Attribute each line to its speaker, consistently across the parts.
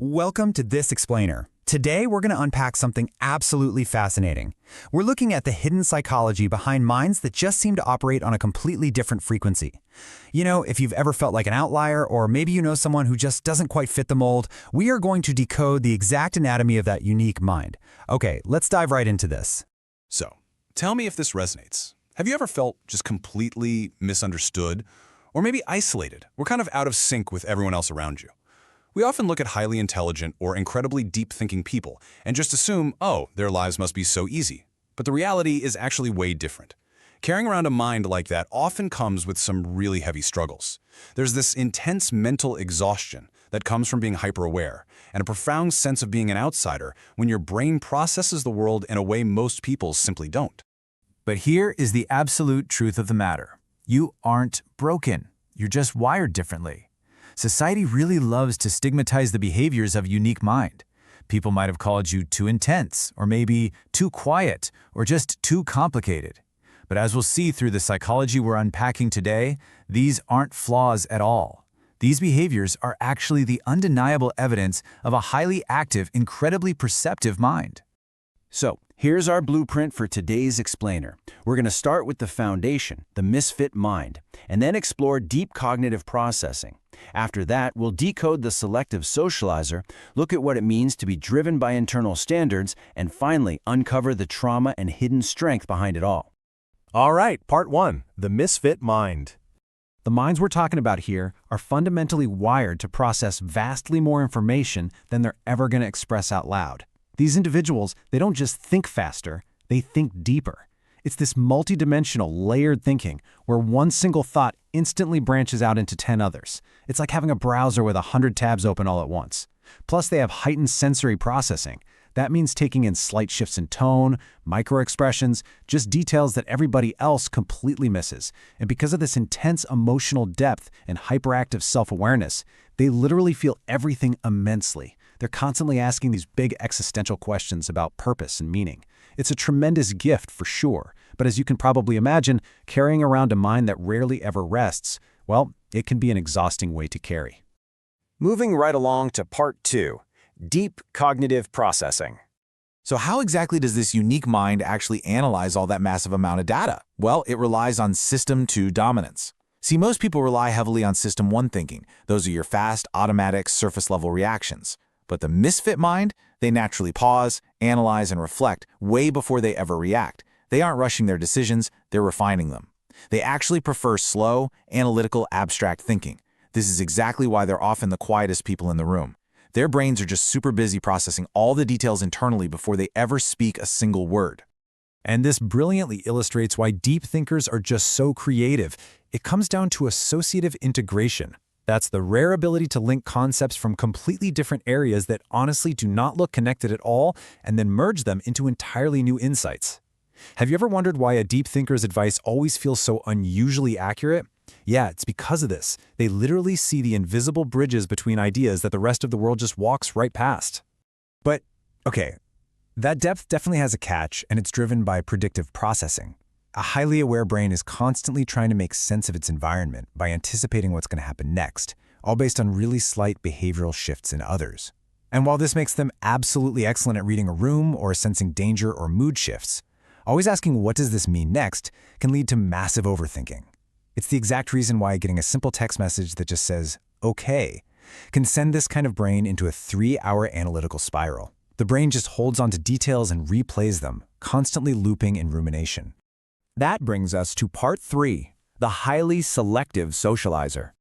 Speaker 1: Welcome to This Explainer. Today we're going to unpack something absolutely fascinating. We're looking at the hidden psychology behind minds that just seem to operate on a completely different frequency. You know, if you've ever felt like an outlier, or maybe you know someone who just doesn't quite fit the mold, we are going to decode the exact anatomy of that unique mind. Okay, let's dive right into this.
Speaker 2: So, tell me if this resonates. Have you ever felt just completely misunderstood? Or maybe isolated? We're kind of out of sync with everyone else around you. We often look at highly intelligent or incredibly deep-thinking people and just assume, oh, their lives must be so easy. But the reality is actually way different. Carrying around a mind like that often comes with some really heavy struggles. There's this intense mental exhaustion that comes from being hyper-aware, and a profound sense of being an outsider when your brain processes the world in a way most people simply don't.
Speaker 3: But here is the absolute truth of the matter. You aren't broken. You're just wired differently. Society really loves to stigmatize the behaviors of a unique mind. People might have called you too intense, or maybe too quiet, or just too complicated. But as we'll see through the psychology we're unpacking today, these aren't flaws at all. These behaviors are actually the undeniable evidence of a highly active, incredibly perceptive mind.
Speaker 4: So, here's our blueprint for today's explainer. We're going to start with the foundation, the misfit mind, and then explore deep cognitive processing. After that, we'll decode the selective socializer, look at what it means to be driven by internal standards, and finally uncover the trauma and hidden strength behind it all.
Speaker 5: All right, part one, the misfit mind. The minds we're talking about here are fundamentally wired to process vastly more information than they're ever going to express out loud. These individuals, they don't just think faster, they think deeper. It's this multidimensional, layered thinking where one single thought instantly branches out into 10 others. It's like having a browser with 100 tabs open all at once. Plus, they have heightened sensory processing. That means taking in slight shifts in tone, microexpressions, just details that everybody else completely misses. And because of this intense emotional depth and hyperactive self-awareness, they literally feel everything immensely. They're constantly asking these big existential questions about purpose and meaning. It's a tremendous gift for sure, but as you can probably imagine, carrying around a mind that rarely ever rests, well, it can be an exhausting weight to carry.
Speaker 6: Moving right along to part two, deep cognitive processing.
Speaker 3: So how exactly does this unique mind actually analyze all that massive amount of data? Well, it relies on System 2 dominance. See, most people rely heavily on System 1 thinking. Those are your fast, automatic, surface-level reactions. But the misfit mind, they naturally pause, analyze, and reflect way before they ever react. They aren't rushing their decisions, they're refining them. They actually prefer slow, analytical, abstract thinking. This is exactly why they're often the quietest people in the room. Their brains are just super busy processing all the details internally before they ever speak a single word.
Speaker 1: And this brilliantly illustrates why deep thinkers are just so creative. It comes down to associative integration. That's the rare ability to link concepts from completely different areas that honestly do not look connected at all and then merge them into entirely new insights. Have you ever wondered why a deep thinker's advice always feels so unusually accurate? Yeah, it's because of this. They literally see the invisible bridges between ideas that the rest of the world just walks right past. But, okay, that depth definitely has a catch, and it's driven by predictive processing. A highly aware brain is constantly trying to make sense of its environment by anticipating what's going to happen next, all based on really slight behavioral shifts in others. And while this makes them absolutely excellent at reading a room or sensing danger or mood shifts, always asking what does this mean next can lead to massive overthinking. It's the exact reason why getting a simple text message that just says, okay, can send this kind of brain into a 3-hour analytical spiral. The brain just holds on to details and replays them, constantly looping in rumination.
Speaker 5: That brings us to part three, the highly selective socializer.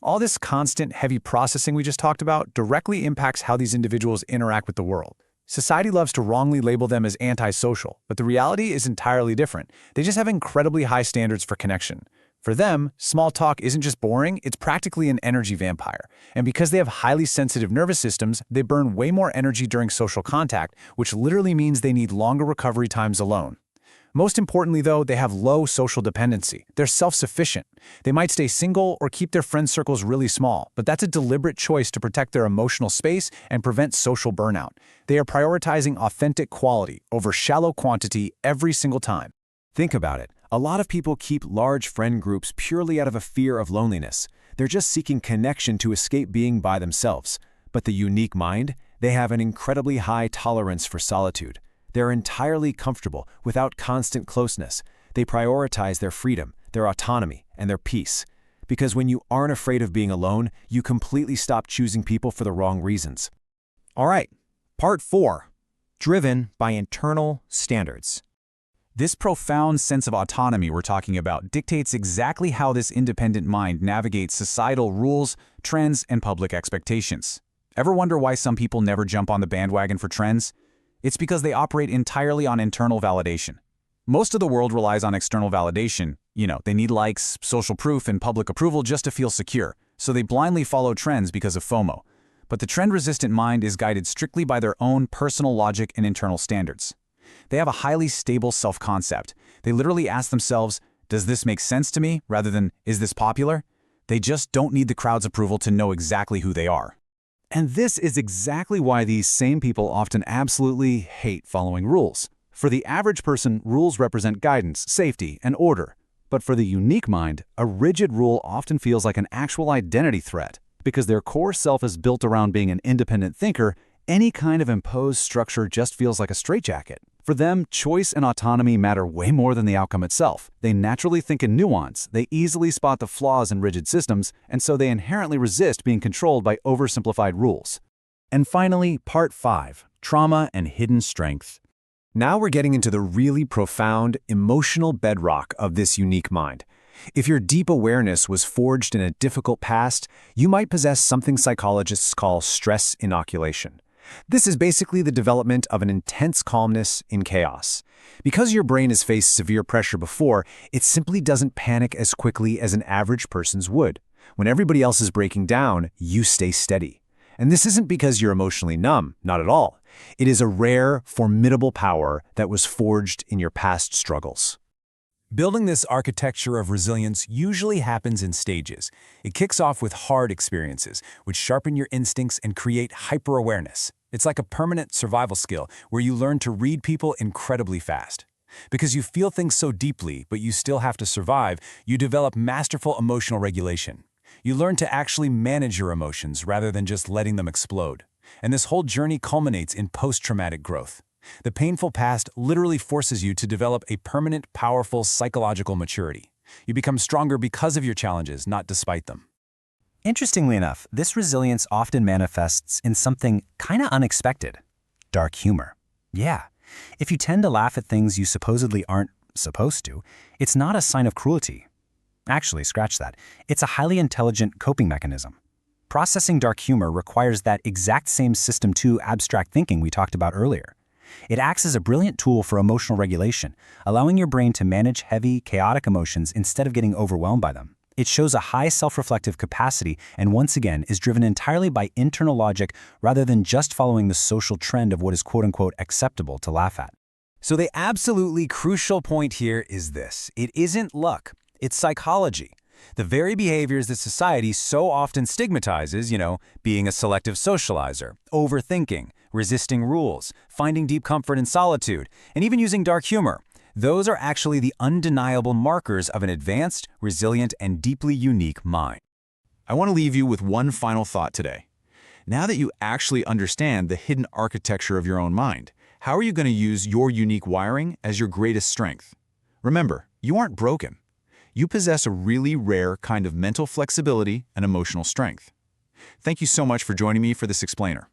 Speaker 1: All this constant, heavy processing we just talked about directly impacts how these individuals interact with the world. Society loves to wrongly label them as antisocial, but the reality is entirely different. They just have incredibly high standards for connection. For them, small talk isn't just boring, it's practically an energy vampire. And because they have highly sensitive nervous systems, they burn way more energy during social contact, which literally means they need longer recovery times alone. Most importantly, though, they have low social dependency. They're self-sufficient. They might stay single or keep their friend circles really small, but that's a deliberate choice to protect their emotional space and prevent social burnout. They are prioritizing authentic quality over shallow quantity every single time.
Speaker 5: Think about it. A lot of people keep large friend groups purely out of a fear of loneliness. They're just seeking connection to escape being by themselves. But the unique mind, they have an incredibly high tolerance for solitude. They're entirely comfortable without constant closeness. They prioritize their freedom, their autonomy, and their peace. Because when you aren't afraid of being alone, you completely stop choosing people for the wrong reasons.
Speaker 1: All right, part 4, driven by internal standards. This profound sense of autonomy we're talking about dictates exactly how this independent mind navigates societal rules, trends, and public expectations. Ever wonder why some people never jump on the bandwagon for trends? It's because they operate entirely on internal validation. Most of the world relies on external validation. They need likes, social proof, and public approval just to feel secure, so they blindly follow trends because of FOMO. But the trend-resistant mind is guided strictly by their own personal logic and internal standards. They have a highly stable self-concept. They literally ask themselves, does this make sense to me, rather than, is this popular? They just don't need the crowd's approval to know exactly who they are.
Speaker 5: And this is exactly why these same people often absolutely hate following rules. For the average person, rules represent guidance, safety, and order. But for the unique mind, a rigid rule often feels like an actual identity threat. Because their core self is built around being an independent thinker, any kind of imposed structure just feels like a straitjacket. For them, choice and autonomy matter way more than the outcome itself. They naturally think in nuance, they easily spot the flaws in rigid systems, and so they inherently resist being controlled by oversimplified rules.
Speaker 1: And finally, part 5, trauma and hidden strength. Now we're getting into the really profound, emotional bedrock of this unique mind. If your deep awareness was forged in a difficult past, you might possess something psychologists call stress inoculation. This is basically the development of an intense calmness in chaos. Because your brain has faced severe pressure before, it simply doesn't panic as quickly as an average person's would. When everybody else is breaking down, you stay steady. And this isn't because you're emotionally numb, not at all. It is a rare, formidable power that was forged in your past struggles. Building this architecture of resilience usually happens in stages. It kicks off with hard experiences, which sharpen your instincts and create hyper-awareness. It's like a permanent survival skill where you learn to read people incredibly fast. Because you feel things so deeply, but you still have to survive, you develop masterful emotional regulation. You learn to actually manage your emotions rather than just letting them explode. And this whole journey culminates in post-traumatic growth. The painful past literally forces you to develop a permanent, powerful psychological maturity. You become stronger because of your challenges, not despite them.
Speaker 4: Interestingly enough, this resilience often manifests in something kind of unexpected: dark humor. Yeah, if you tend to laugh at things you supposedly aren't supposed to, it's not a sign of cruelty. Actually, scratch that. It's a highly intelligent coping mechanism. Processing dark humor requires that exact same System 2 abstract thinking we talked about earlier. It acts as a brilliant tool for emotional regulation, allowing your brain to manage heavy, chaotic emotions instead of getting overwhelmed by them. It shows a high self-reflective capacity and once again is driven entirely by internal logic rather than just following the social trend of what is quote-unquote acceptable to laugh at.
Speaker 1: So the absolutely crucial point here is this: it isn't luck, it's psychology. The very behaviors that society so often stigmatizes, being a selective socializer, overthinking, resisting rules, finding deep comfort in solitude, and even using dark humor, those are actually the undeniable markers of an advanced, resilient, and deeply unique mind.
Speaker 2: I want to leave you with one final thought today. Now that you actually understand the hidden architecture of your own mind, how are you going to use your unique wiring as your greatest strength? Remember, you aren't broken. You possess a really rare kind of mental flexibility and emotional strength. Thank you so much for joining me for this explainer.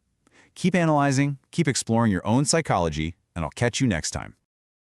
Speaker 2: Keep analyzing, keep exploring your own psychology, and I'll catch you next time.